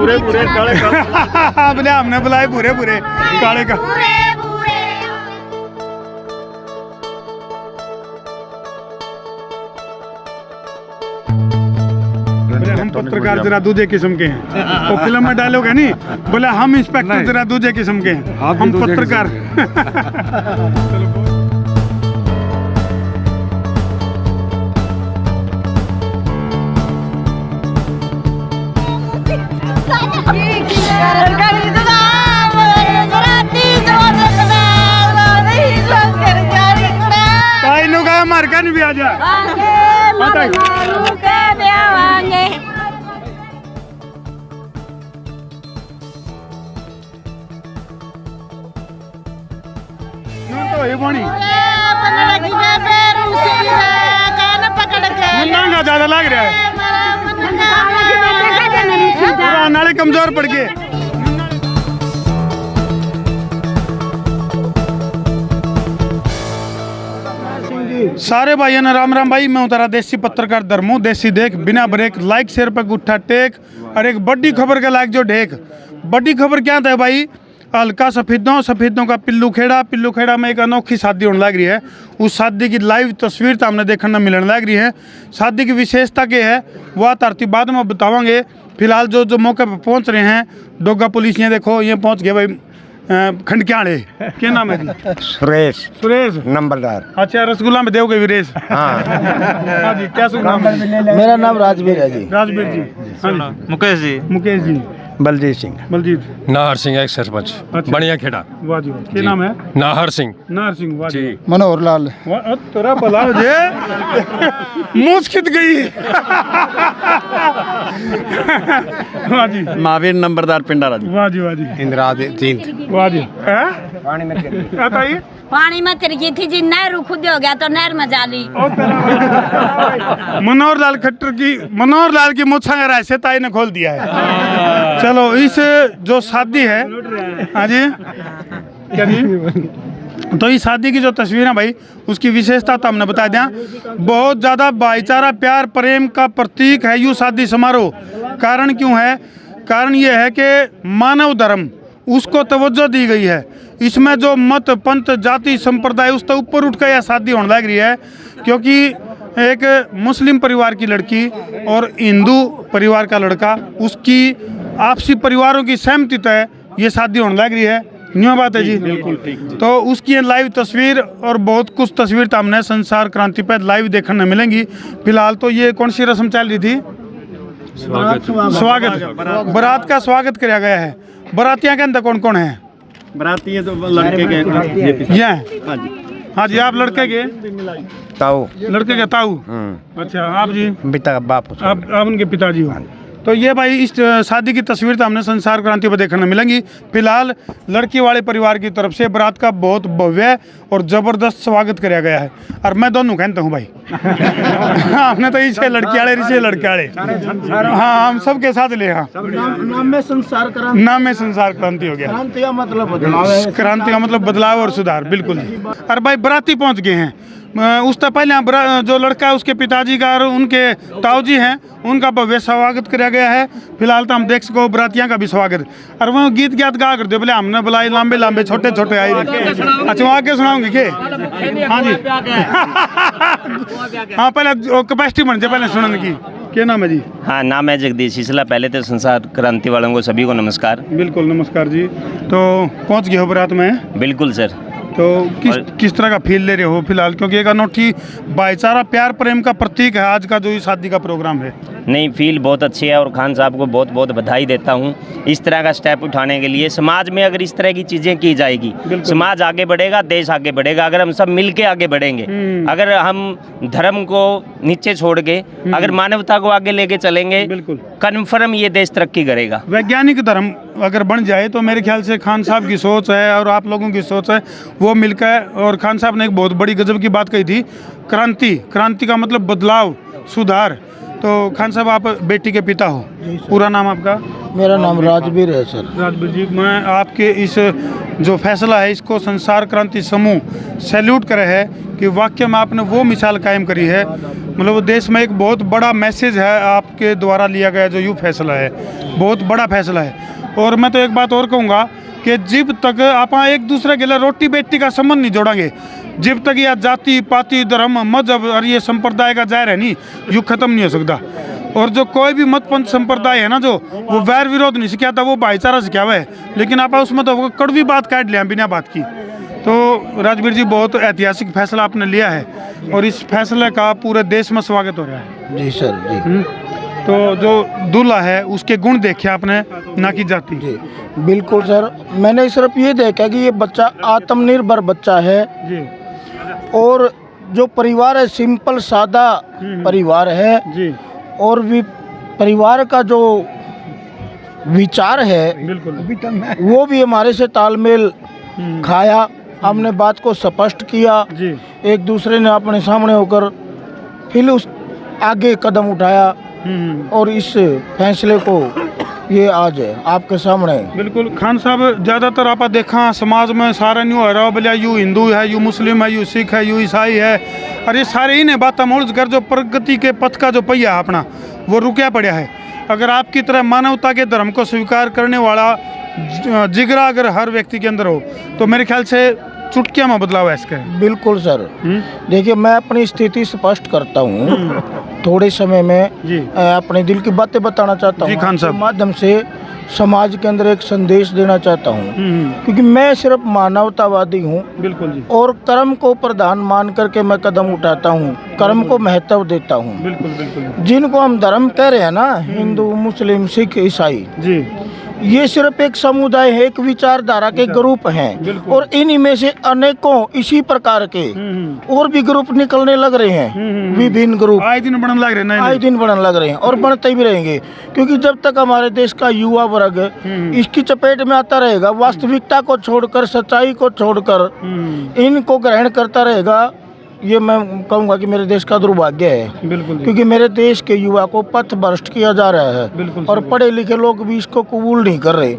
पूरे पूरे काले काले हमने बुलाए पूरे पूरे काले का। हम पत्रकार जरा दूसरे किस्म के हैं। वो फिल्म में डायलॉग है नहीं, बोले हम इंस्पेक्टर जरा दूसरे किस्म के हैं, हम पत्रकार। मार का नहीं भी आ जा। ज्यादा लग रहा है, नाले कमजोर पड़ गए। सारे भाइयों ने राम राम भाई, मैं हूं तारा देसी पत्रकार धर्मू। देसी देख बिना ब्रेक, लाइक शेयर पे गुट्ठा टेक, और एक बड़ी खबर का लाइक जो ढेक। बड़ी खबर क्या था भाई, हल्का सफेदों का पिल्लू खेड़ा में एक अनोखी शादी होने लग रही है। उस शादी की लाइव तस्वीर तो हमने देखने मिलने लग रही है। शादी की विशेषता क्या है वह तरतीब बाद में बतावांगे। फिलहाल जो मौके पर पहुंच रहे हैं डोगा पुलिस, ये देखो ये पहुंच गए भाई खंडक्याड़े। क्या नाम है जी? सुरेश नंबरदार। अच्छा, रसगुल्ला में देवगे वीरेश। हाँ जी, क्या शुभ नाम है? मेरा नाम राजवीर है जी। राजवीर जी। मुकेश जी। बलजीत सिंह। नाहर सिंह एक सरपंच। अच्छा। बढ़िया खेड़ा। वाह जी, क्या नाम है? नाहर सिंह। वाह जी। मनोहर लाल। तेरा भला हो जाए, मूछ खिंच गई। वाह जी। महावीर नंबरदार पिंडारा जी। वाह जी। इंदिरा जींद। वाह जी। पानी में तिरकी थी जी, नहर खुद हो गया तो नहर में जाली। मनोहर लाल की मुच्छा ऐसे ताई ने खोल दिया है। चलो, इस जो शादी है, हाँ जी क्या जी, तो इस शादी की जो तस्वीर है भाई, उसकी विशेषता तो हमने बता दिया। बहुत ज़्यादा भाईचारा प्यार प्रेम का प्रतीक है यूँ शादी समारोह। कारण क्यों है? कारण ये है कि मानव धर्म उसको तवज्जो दी गई है। इसमें जो मत पंथ जाति संप्रदाय उससे ऊपर उठ कर यह शादी होने लग रही है, क्योंकि एक मुस्लिम परिवार की लड़की और हिंदू परिवार का लड़का, उसकी आपसी परिवारों की सहमति तय ये शादी होने लग रही है। न्यू बात है जी, बिल्कुल ठीक। तो उसकी लाइव तस्वीर और बहुत कुछ तस्वीर तो हमने संसार क्रांति पर लाइव देखने मिलेंगी। फिलहाल तो ये कौन सी रस्म चल रही थी? स्वागत। बारात का स्वागत किया गया है। बारातियां के अंदर कौन कौन है? बराती तो लड़के के ये हाँ जी, आप लड़के के ताऊ। लड़के के ताऊ। अच्छा, आप जी? पिता बाप। आप उनके पिताजी हो। तो ये भाई इस शादी की तस्वीर तो हमने संसार क्रांति पर देखने मिलेंगी। फिलहाल लड़की वाले परिवार की तरफ से बारात का बहुत भव्य और ज़बरदस्त स्वागत किया गया है। और मैं दोनों कहता हूँ भाई, हमने तो इसे लड़की वाले हाँ, हम सबके साथ ले। हाँ, नाम में संसार क्रांति हो गया। क्रांति का मतलब बदलाव और सुधार, बिल्कुल। और भाई बाराती पहुँच गए हैं। उससे पहले जो लड़का है उसके पिताजी का और उनके ताऊजी हैं, उनका भव्य स्वागत किया गया है। फिलहाल तो हम देख सको बरातियां का भी स्वागत। और वो गीत गा कर दे, बोले हमने बुलाई लंबे छोटे आए। अच्छा, वहाँ आगे सुनाऊंगे के? हाँ जी। हाँ, पहले कैपेसिटी बन जाए, पहले सुनने की। क्या नाम है जी? हाँ, नाम है जगदीश सिसला। पहले तो संसार क्रांति वालों को सभी को नमस्कार। बिल्कुल नमस्कार जी। तो पहुँच गए हो बारात में? बिल्कुल सर। तो किस तरह का फील ले रहे हो फिलहाल, क्योंकि एक अनोखी भाईचारा प्यार प्रेम का प्रतीक है आज का जो इस शादी का प्रोग्राम है? नहीं, फील बहुत अच्छी है और खान साहब को बहुत बहुत बधाई देता हूँ इस तरह का स्टेप उठाने के लिए। समाज में अगर इस तरह की चीज़ें की जाएगी, समाज आगे बढ़ेगा, देश आगे बढ़ेगा। अगर हम सब मिलके आगे बढ़ेंगे, अगर हम धर्म को नीचे छोड़ के अगर मानवता को आगे लेके चलेंगे, कन्फर्म ये देश तरक्की करेगा। वैज्ञानिक धर्म अगर बन जाए तो मेरे ख्याल से खान साहब की सोच है और आप लोगों की सोच है, वो मिलकर। और खान साहब ने एक बहुत बड़ी गजब की बात कही थी, क्रांति का मतलब बदलाव, सुधार। तो खान साहब, आप बेटी के पिता हो, पूरा नाम आपका? मेरा नाम राजवीर है सर। राजवीर जी, मैं आपके इस जो फैसला है इसको संसार क्रांति समूह सैल्यूट करे है कि वाकई में आपने वो मिसाल कायम करी है। मतलब देश में एक बहुत बड़ा मैसेज है आपके द्वारा लिया गया जो यू फैसला है, बहुत बड़ा फैसला है। और मैं तो एक बात और कहूँगा कि जब तक आप एक दूसरे के लिए रोटी बेटी का संबंध नहीं जोड़ेंगे, जब तक यह जाति पाति धर्म मजहब और ये संप्रदाय का जाहिर है नहीं, युग खत्म नहीं हो सकता। और जो कोई भी मत पंथ संप्रदाय है ना, जो वो वैर विरोध नहीं सिखाता, वो भाईचारा सिखावा है। लेकिन आप उसमें तो कड़वी बात काट लिया बिना बात की। तो राजवीर जी, बहुत ऐतिहासिक फैसला आपने लिया है और इस फैसले का पूरे देश में स्वागत हो रहा है। जी सर जी। तो जो दूल्हा है उसके गुण देखे आपने, ना कि जाति। जी बिल्कुल सर, मैंने सिर्फ ये देखा कि ये बच्चा आत्मनिर्भर बच्चा है जी। और जो परिवार है सिंपल सादा परिवार है जी। और भी परिवार का जो विचार है बिल्कुल वो भी हमारे से तालमेल खाया। हमने बात को स्पष्ट किया जी। एक दूसरे ने अपने सामने होकर फिर उस आगे कदम उठाया और इस फैसले को ये आज आपके सामने। बिल्कुल खान साहब, ज़्यादातर आप देखा समाज में सारा न्यू है, बोलिया यू हिंदू है, यू मुस्लिम है, यू सिख है, यू ईसाई है, और ये सारे ही ने बातें मोड़ कर जो प्रगति के पथ का जो पहिया अपना वो रुकया पड़ा है। अगर आपकी तरह मानवता के धर्म को स्वीकार करने वाला जिगरा अगर हर व्यक्ति के अंदर हो तो मेरे ख्याल से चुटकिया में बदलाव है इसका। बिल्कुल सर। देखिए, मैं अपनी स्थिति स्पष्ट करता हूँ, थोड़े समय में जी। अपने दिल की बातें बताना चाहता जी हूँ खान साहब। माध्यम से समाज के अंदर एक संदेश देना चाहता हूँ क्योंकि मैं सिर्फ मानवतावादी हूँ। बिल्कुल जी। और कर्म को प्रधान मान करके मैं कदम उठाता हूँ, कर्म को महत्व देता हूँ। बिल्कुल बिल्कुल। जिनको हम धर्म कह रहे हैं ना, हिंदू मुस्लिम सिख ईसाई, जी। ये सिर्फ एक समुदाय है, एक विचारधारा के ग्रुप हैं और इन्हीं में से अनेकों इसी प्रकार के और भी ग्रुप निकलने लग रहे हैं। विभिन्न ग्रुप आए दिन बढ़ने लग रहे हैं, आए दिन बढ़ने लग रहे हैं और बढ़ते भी रहेंगे क्योंकि जब तक हमारे देश का युवा वर्ग इसकी चपेट में आता रहेगा, वास्तविकता को छोड़कर सच्चाई को छोड़कर इनको ग्रहण करता रहेगा, ये मैं कहूँगा कि मेरे देश का दुर्भाग्य है। बिल्कुल। क्योंकि मेरे देश के युवा को पथ भ्रष्ट किया जा रहा है। बिल्कुल। और पढ़े लिखे लोग भी इसको कबूल नहीं कर रहे।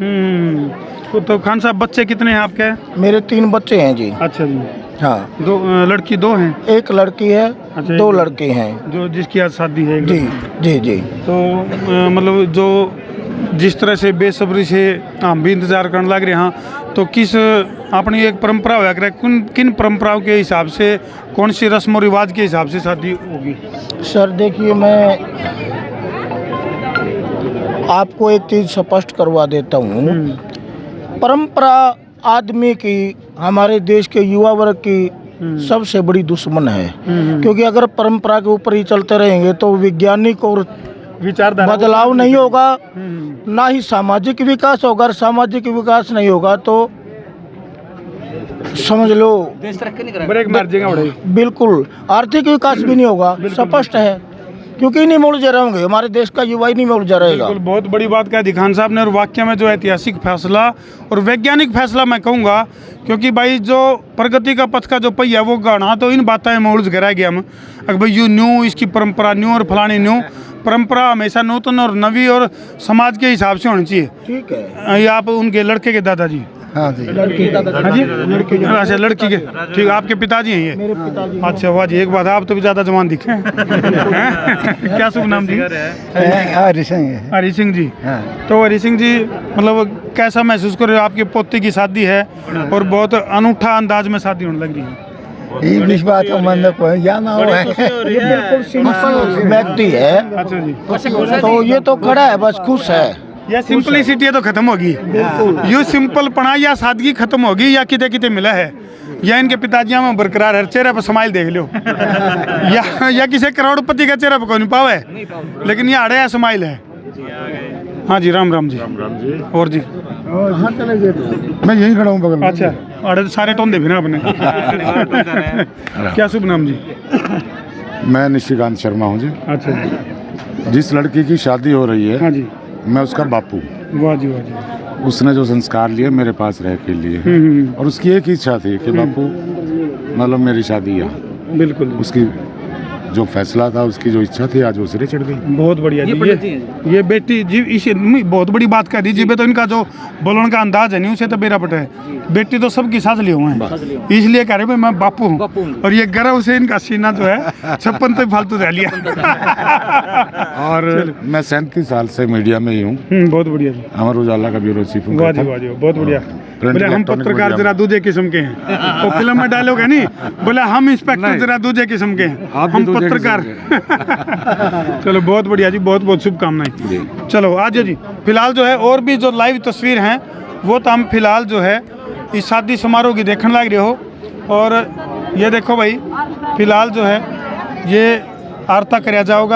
तो खान साहब, बच्चे कितने हैं आपके? मेरे 3 बच्चे हैं जी। अच्छा जी। हाँ, 2 लड़की 2 हैं? एक लड़की है। अच्छा, 2 लड़के हैं जो जिसकी आज शादी है। जी जी जी। तो मतलब जो जिस तरह से बेसब्री से हम भी इंतजार करने लग रहे हैं, तो किस अपनी एक परंपरा होया करे, किन परंपराओं के हिसाब से, कौन सी रस्म और रिवाज के हिसाब से शादी होगी? सर देखिए, मैं आपको एक चीज़ स्पष्ट करवा देता हूँ। परंपरा आदमी की, हमारे देश के युवा वर्ग की सबसे बड़ी दुश्मन है। क्योंकि अगर परंपरा के ऊपर ही चलते रहेंगे तो वैज्ञानिक और विचारधारा बदलाव नहीं होगा, ना ही सामाजिक विकास होगा। सामाजिक विकास नहीं होगा तो समझ लो ब्रेक मार जाएगा बड़े। बिल्कुल आर्थिक विकास भी नहीं होगा, स्पष्ट है। क्योंकि इन्हीं में उलझे रहेंगे, हमारे देश का युवा इन्हीं में उलझा रहेगा। बिल्कुल, बहुत बड़ी बात कहा खान साहब ने। और वाक्य में जो ऐतिहासिक फैसला और वैज्ञानिक फैसला मैं कहूँगा, क्योंकि भाई जो प्रगति का पथ का जो पहिया वो गाना तो इन बातें में उलझ गया गया हम। अगर भाई यू न्यू, इसकी परंपरा न्यू और फलानी न्यू। परंपरा हमेशा नूतन और नवी और समाज के हिसाब से होनी चाहिए। ठीक है। ये आप उनके लड़के के दादाजी? हाँ जी, लड़की का हाँ जी, लड़की के। अच्छा, लड़की के। ठीक, आपके पिताजी हैं ये? मेरे पिताजी। अच्छा वाह जी, एक बात, आप तो भी ज़्यादा जवान दिखे। क्या शुभ नाम जी? हरी सिंह जी। तो हरी सिंह जी, मतलब कैसा महसूस कर रहे हो? आपकी पोती की शादी है और बहुत अनूठा अंदाज में शादी होने लग रही है। ये बिल्कुल सिंपल व्यक्ति है। अच्छा जी। तो ये तो खड़ा है, बस खुश है। यह सिंपलिसिटी तो खत्म होगी, यू सिंपल पना या सादगी खत्म होगी, या किते किते मिला है, या इनके पिताजियों में बरकरार है। चेहरे पर स्माइल देख लो, या किसी करोड़पति का चेहरा पर कोई नहीं पावे, लेकिन ये अड़े स्माइल है। हाँ जी, राम राम जी। और जी मैं यही खड़ा हूँ बगल में। अच्छा, अड़े सारे टोंदे भी ना अपने। क्या शुभ नाम जी? मैं निशिकांत शर्मा हूँ जी। अच्छा जी। जिस लड़की की शादी हो रही है, हाँ जी, मैं उसका बापू। वाह जी वाह जी। उसने जो संस्कार लिए मेरे पास रह के लिए, और उसकी एक ही इच्छा थी कि बापू मतलब मेरी शादी है। बिल्कुल। उसकी जो फैसला था, उसकी जो इच्छा थी, आज वो सिरे चढ़ गई। बहुत बढ़िया जी। ये बेटी जी इस बहुत बड़ी बात कह दी जी। तो इनका जो बोलने का अंदाज है नहीं, उसे तो बेरा पटे है। बेटी तो सबकी साथ लिए हुए हैं, इसलिए कह रहे भाई मैं बापू हूँ। और ये गर्व से इनका सीना जो है 56 तो फालतू रह लिया। और मैं 37 साल से मीडिया में ही हूँ। बहुत बढ़िया जी। अमर उजाला का ब्यूरो चीफ हूँ। वाह जी वाह जी, बहुत बढ़िया। प्रिंट बोले हम इलेक्ट्रॉनिक पत्रकार मीडिया जरा में। दूजे किस्म के हैं। वो फिल्म में डायलॉग है नहीं, बोले हम इंस्पेक्टर नहीं। जरा दूजे किस्म के हैं, आप भी हम दूजे पत्रकार। किस्म चलो बहुत बढ़िया जी, बहुत बहुत शुभकामनाएं। जी। चलो आज जी फिलहाल जो है और भी जो लाइव तस्वीर हैं वो तो हम फिलहाल जो है इस शादी समारोह की देखने लग रहे हो। और ये देखो भाई फिलहाल जो है ये आरता कराया जाओगा।